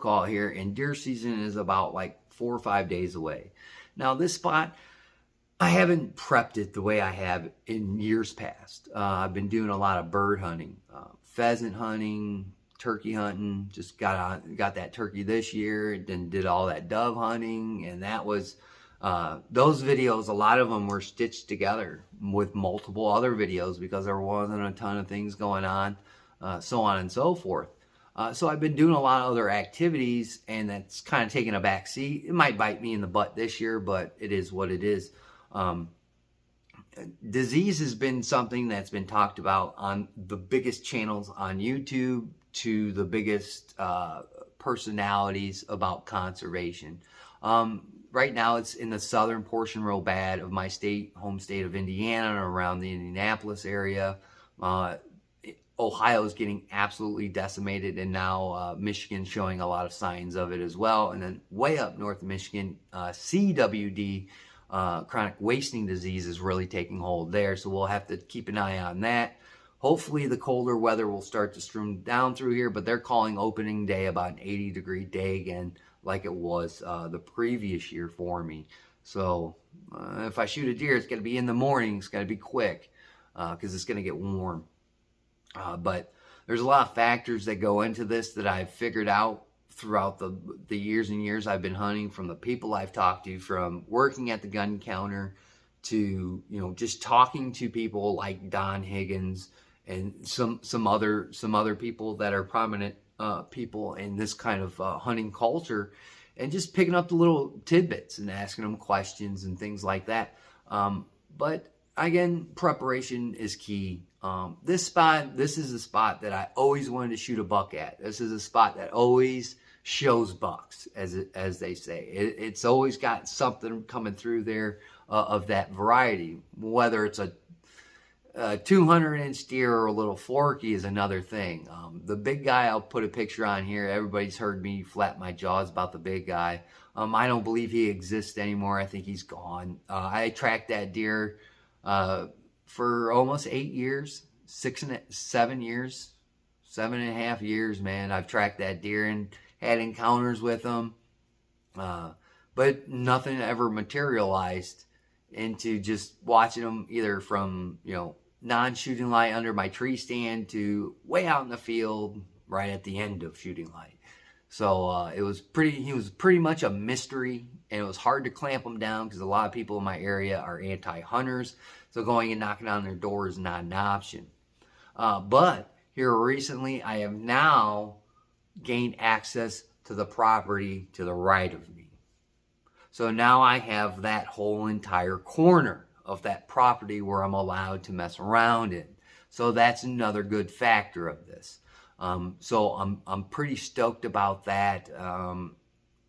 call here, and deer season is about like 4 or 5 days away. Now this spot, I haven't prepped it the way I have in years past. I've been doing a lot of bird hunting, pheasant hunting, turkey hunting. Just got that turkey this year, then did all that dove hunting, and that was those videos. A lot of them were stitched together with multiple other videos because there wasn't a ton of things going on, so on and so forth. So I've been doing a lot of other activities, and that's kind of taking a back seat. It might bite me in the butt this year, but it is what it is. Disease has been something that's been talked about on the biggest channels on YouTube to the biggest personalities about conservation. Right now it's in the southern portion real bad of my home state of Indiana, and around the Indianapolis area. Ohio is getting absolutely decimated, and now Michigan's showing a lot of signs of it as well. And then way up north of Michigan, CWD, chronic wasting disease, is really taking hold there. So we'll have to keep an eye on that. Hopefully the colder weather will start to stream down through here, but they're calling opening day about an 80-degree day again, like it was the previous year for me. So if I shoot a deer, it's going to be in the morning. It's going to be quick because it's going to get warm. But there's a lot of factors that go into this that I've figured out throughout the years and years I've been hunting, from the people I've talked to, from working at the gun counter to, just talking to people like Don Higgins and some other people that are prominent people in this kind of hunting culture, and just picking up the little tidbits and asking them questions and things like that. But again, preparation is key. This is a spot that I always wanted to shoot a buck at. This is a spot that always shows bucks, as they say. It's always got something coming through there of that variety. Whether it's a 200-inch deer or a little forky is another thing. The big guy, I'll put a picture on here. Everybody's heard me flap my jaws about the big guy. I don't believe he exists anymore. I think he's gone. I tracked that deer for almost 8 years, 7 years, 7.5 years, man. I've tracked that deer and had encounters with him, but nothing ever materialized into just watching them either from, non-shooting light under my tree stand to way out in the field right at the end of shooting light. So he was pretty much a mystery, and it was hard to clamp him down because a lot of people in my area are anti-hunters. So going and knocking on their door is not an option. But here recently, I have now gained access to the property to the right of me. So now I have that whole entire corner of that property where I'm allowed to mess around in. So that's another good factor of this. So I'm pretty stoked about that,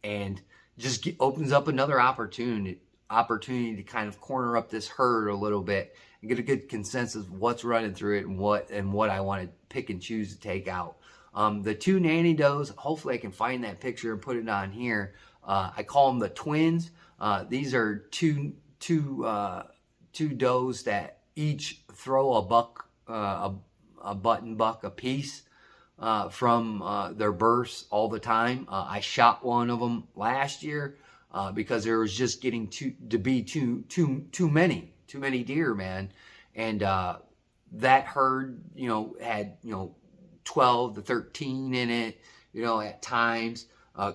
and just opens up another opportunity to kind of corner up this herd a little bit and get a good consensus of what's running through it and what I want to pick and choose to take out. The two nanny does, hopefully I can find that picture and put it on here. I call them the twins. These are two does that each throw a buck, a button buck apiece from their births all the time. I shot one of them last year because there was just getting to be too many deer, man. And that herd, had 12 to 13 in it, at times.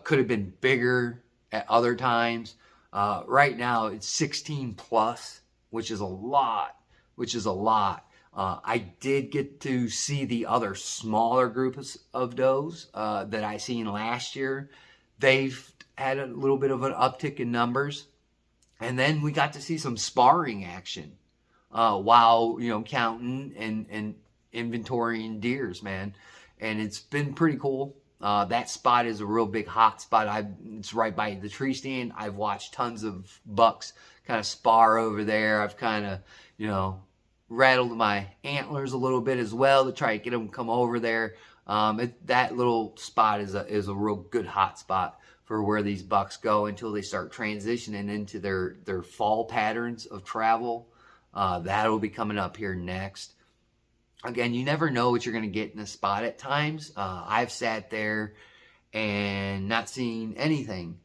Could have been bigger at other times. Right now it's 16 plus, which is a lot. I did get to see the other smaller groups of does that I seen last year. They've had a little bit of an uptick in numbers. And then we got to see some sparring action while, counting and inventorying deers, man. And it's been pretty cool. That spot is a real big hot spot. It's right by the tree stand. I've watched tons of bucks kind of spar over there. I've kind of, rattled my antlers a little bit as well to try to get them to come over there. That little spot is a real good hot spot for where these bucks go until they start transitioning into their fall patterns of travel. That'll be coming up here next. Again, you never know what you're going to get in a spot at times. I've sat there and not seeing anything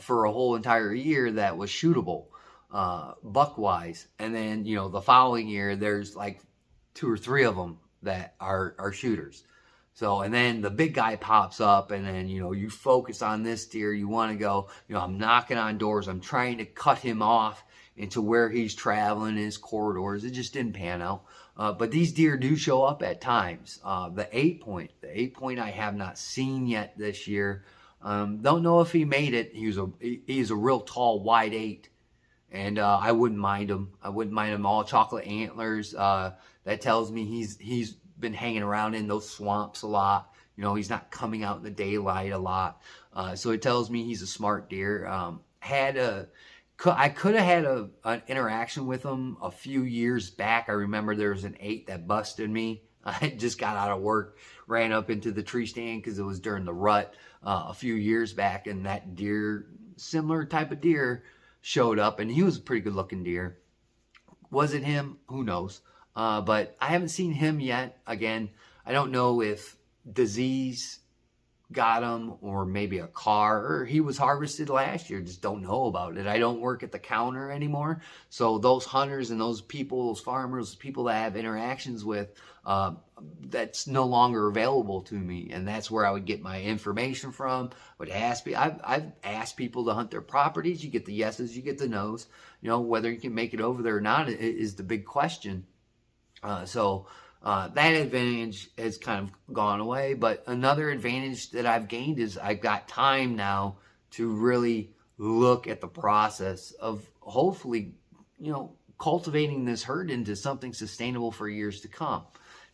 for a whole entire year that was shootable buck wise. And then, you know, the following year, there's like 2 or 3 of them that are shooters. So, and then the big guy pops up, and then, you know, you focus on this deer. You want to go, you know, I'm knocking on doors. I'm trying to cut him off into where he's traveling in his corridors. It just didn't pan out. But these deer do show up at times. The 8-point I have not seen yet this year. Don't know if he made it. He's a real tall, wide 8. And I wouldn't mind him. I wouldn't mind him. All chocolate antlers. That tells me he's been hanging around in those swamps a lot. You know, he's not coming out in the daylight a lot. So it tells me he's a smart deer. I could have had an interaction with him a few years back. I remember there was an 8 that busted me. I just got out of work, ran up into the tree stand because it was during the rut a few years back, and that deer, similar type of deer, showed up, and he was a pretty good looking deer. Was it him? Who knows? But I haven't seen him yet. Again, I don't know if disease got him, or maybe a car, or he was harvested last year. Just don't know about it. I don't work at the counter anymore, so those hunters and those people, those farmers, people that I have interactions with, that's no longer available to me, and that's where I would get my information from. I've asked people to hunt their properties. You get the yeses, you get the nos. You know, whether you can make it over there or not is the big question. That advantage has kind of gone away. But another advantage that I've gained is I've got time now to really look at the process of hopefully, you know, cultivating this herd into something sustainable for years to come.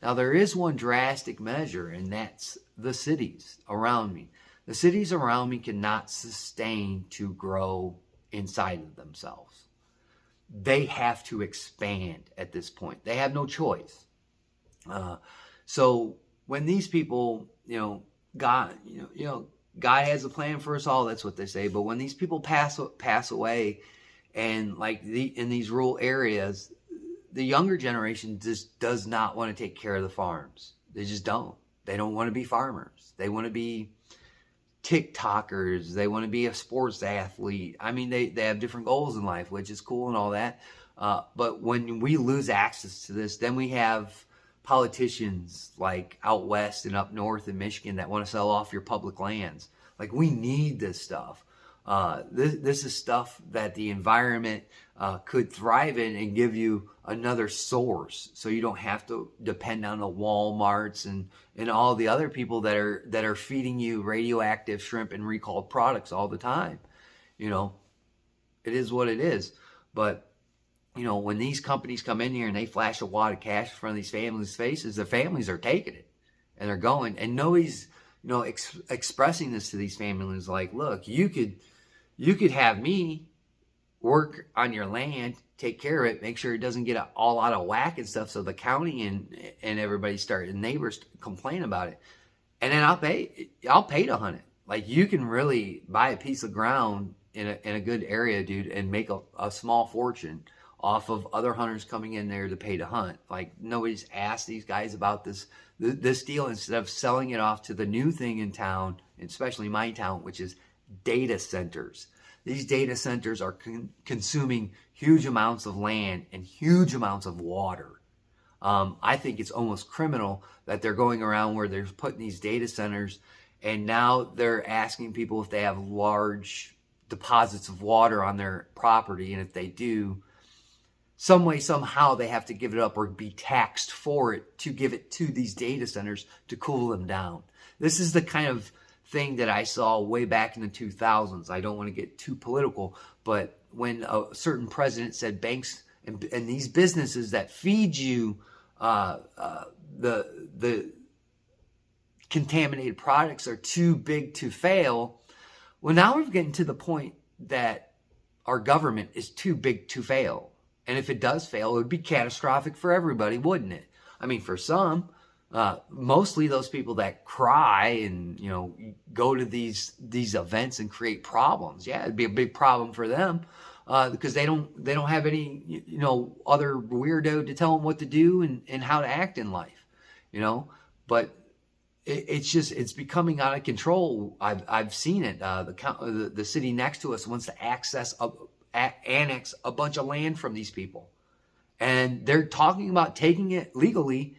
Now, there is one drastic measure, and that's the cities around me. The cities around me cannot sustain to grow inside of themselves. They have to expand at this point. They have no choice. So when these people, you know, God has a plan for us all. That's what they say. But when these people pass away, and like in these rural areas, the younger generation just does not want to take care of the farms. They just don't. They don't want to be farmers. They want to be TikTokers. They want to be a sports athlete. I mean, they have different goals in life, which is cool and all that. But when we lose access to this, then we have politicians like out west and up north in Michigan that want to sell off your public lands. Like, we need this stuff. This is stuff that the environment could thrive in and give you another source, so you don't have to depend on the Walmarts and all the other people that are feeding you radioactive shrimp and recalled products all the time. You know, it is what it is. But you know, when these companies come in here and they flash a wad of cash in front of these families' faces, the families are taking it and they're going, and nobody's, you know, expressing this to these families like, look, you could have me work on your land, take care of it, make sure it doesn't get all out of whack and stuff, so the county and everybody and neighbors complain about it, and then I'll pay to hunt it. Like, you can really buy a piece of ground in a good area, dude, and make a small fortune off of other hunters coming in there to pay to hunt. Like, nobody's asked these guys about this deal. Instead of selling it off to the new thing in town, especially my town, which is data centers. These data centers are consuming huge amounts of land and huge amounts of water. I think it's almost criminal that they're going around where they're putting these data centers, and now they're asking people if they have large deposits of water on their property, and if they do, some way, somehow, they have to give it up or be taxed for it to give it to these data centers to cool them down. This is the kind of thing that I saw way back in the 2000s. I don't want to get too political, but when a certain president said banks and these businesses that feed you the contaminated products are too big to fail. Well, now we're getting to the point that our government is too big to fail. And if it does fail, it would be catastrophic for everybody, wouldn't it? I mean, for some, mostly those people that cry and, you know, go to these events and create problems. Yeah, it'd be a big problem for them because they don't have any, you know, other weirdo to tell them what to do and how to act in life, you know. But it's becoming out of control. I've seen it. The city next to us wants to annex a bunch of land from these people, and they're talking about taking it legally,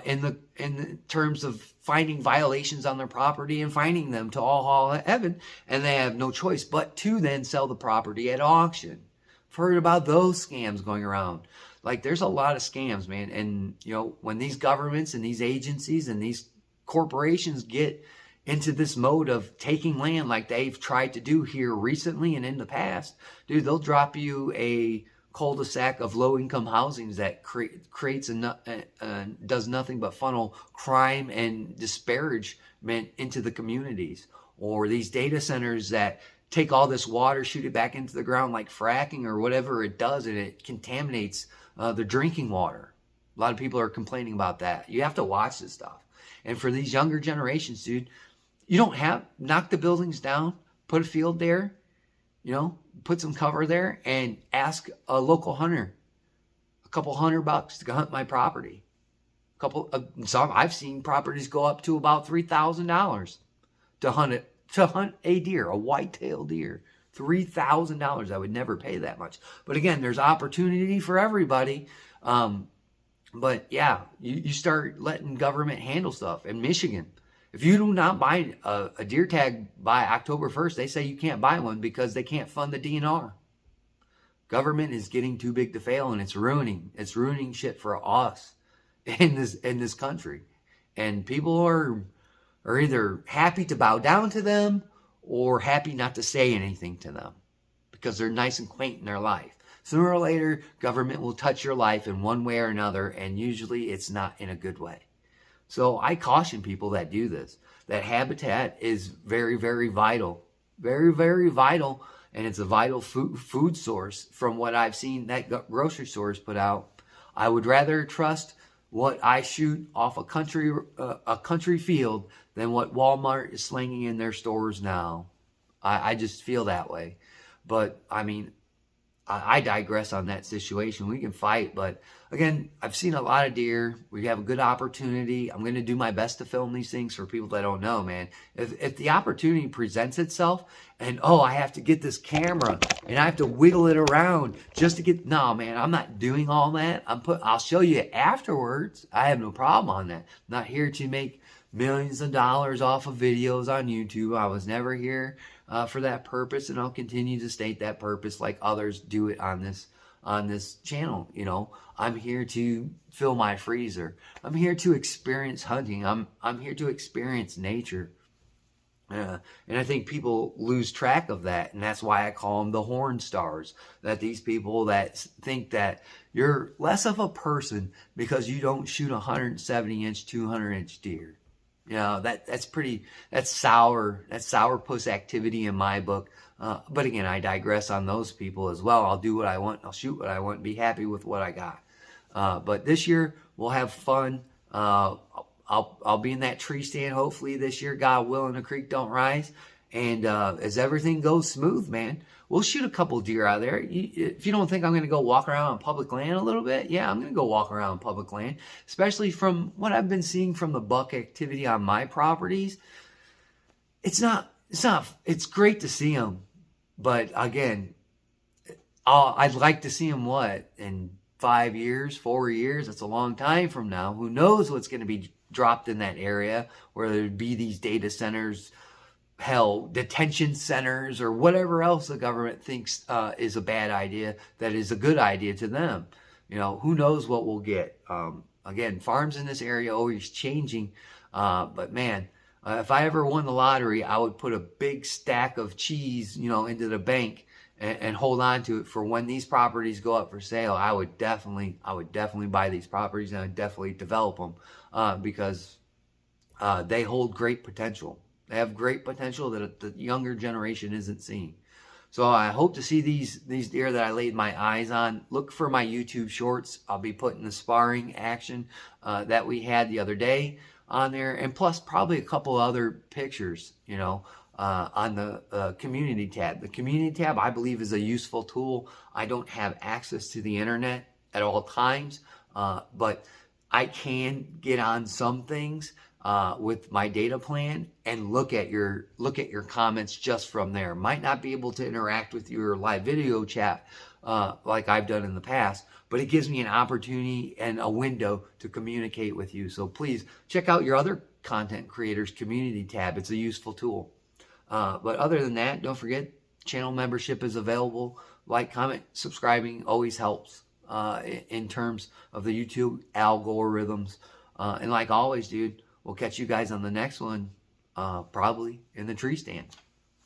in the terms of finding violations on their property and finding them to all heaven, and they have no choice but to then sell the property at auction. I've heard about those scams going around. Like, there's a lot of scams, man. And when these governments and these agencies and these corporations get into this mode of taking land like they've tried to do here recently and in the past, dude, they'll drop you a cul-de-sac of low-income housings that creates does nothing but funnel crime and disparagement into the communities. Or these data centers that take all this water, shoot it back into the ground like fracking or whatever it does, and it contaminates the drinking water. A lot of people are complaining about that. You have to watch this stuff. And for these younger generations, dude, you don't knock the buildings down, put a field there, put some cover there, and ask a local hunter a couple $100 to hunt my property. I've seen properties go up to about $3,000 to hunt a deer, a white-tailed deer. $3,000. I would never pay that much. But again, there's opportunity for everybody. But yeah, you start letting government handle stuff. In Michigan, if you do not buy a deer tag by October 1st, they say you can't buy one because they can't fund the DNR. Government is getting too big to fail, and it's ruining shit for us in this country. And people are either happy to bow down to them or happy not to say anything to them because they're nice and quaint in their life. Sooner or later, government will touch your life in one way or another, and usually it's not in a good way. So I caution people that do this, that habitat is very, very vital. Very, very vital, and it's a vital food source from what I've seen that grocery stores put out. I would rather trust what I shoot off a country field than what Walmart is slinging in their stores now. I just feel that way. But, I mean, I digress on that situation. We can fight, but again, I've seen a lot of deer. We have a good opportunity. I'm going to do my best to film these things for people that don't know, man. If the opportunity presents itself and, I have to get this camera and I have to wiggle it around just to get, no, man, I'm not doing all that. I'll show you afterwards. I have no problem on that. I'm not here to make millions of dollars off of videos on YouTube. I was never here for that purpose, and I'll continue to state that purpose like others do it on this channel. I'm here to fill my freezer. I'm here to experience hunting. I'm here to experience nature. And I think people lose track of that, and that's why I call them the horn stars. That these people that think that you're less of a person because you don't shoot 170-inch, 200-inch deer. That's sourpuss activity in my book. But again, I digress on those people as well. I'll do what I want. I'll shoot what I want and be happy with what I got. But this year we'll have fun. I'll be in that tree stand hopefully this year, God willing, the creek don't rise. And as everything goes smooth, man, we'll shoot a couple deer out there. If you don't think I'm going to go walk around on public land a little bit, yeah, I'm going to go walk around on public land, especially from what I've been seeing from the buck activity on my properties. It's great to see them. But again, I'd like to see them in 5 years, 4 years. That's a long time from now. Who knows what's going to be dropped in that area, where there'd be these data centers, detention centers, or whatever else the government thinks is a bad idea that is a good idea to them. Who knows what we'll get. Again, farms in this area always changing. But man, if I ever won the lottery, I would put a big stack of cheese, into the bank and hold on to it for when these properties go up for sale. I would definitely buy these properties, and I would definitely develop them because they hold great potential. They have great potential that the younger generation isn't seeing. So I hope to see these deer that I laid my eyes on. Look for my YouTube shorts. I'll be putting the sparring action that we had the other day on there, and plus probably a couple other pictures, on the community tab. The community tab, I believe, is a useful tool. I don't have access to the internet at all times, but I can get on some things. with my data plan and look at your comments just from there. Might not be able to interact with your live video chat like I've done in the past, but it gives me an opportunity and a window to communicate with you. So please check out your other content creators community tab. It's a useful tool. But other than that, don't forget, channel membership is available. Like, comment, subscribing always helps in terms of the YouTube algorithms. And like always, dude, we'll catch you guys on the next one, probably in the tree stand.